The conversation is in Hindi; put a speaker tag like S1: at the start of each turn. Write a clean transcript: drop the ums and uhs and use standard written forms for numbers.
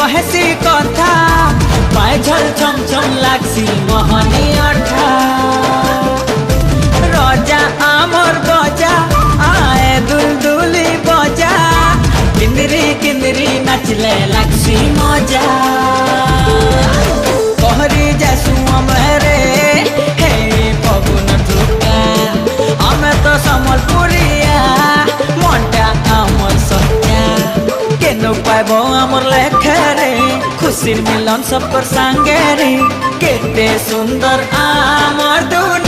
S1: कहेसी कथा पाए झल छम छम लागसी मोहनी अठा रजा आमर बजा आए दुलदुली बजा किंदरी किंदरी नाचले लागसी मजा कहरी जासु अमरे हे पवन टुका हमें तो समलपुरिया मनटा आमर सत्या केनो पाइबो आमर लेखरे खुशीर मिलन सब कर संगे रे केते सुंदर आमर दुनिया।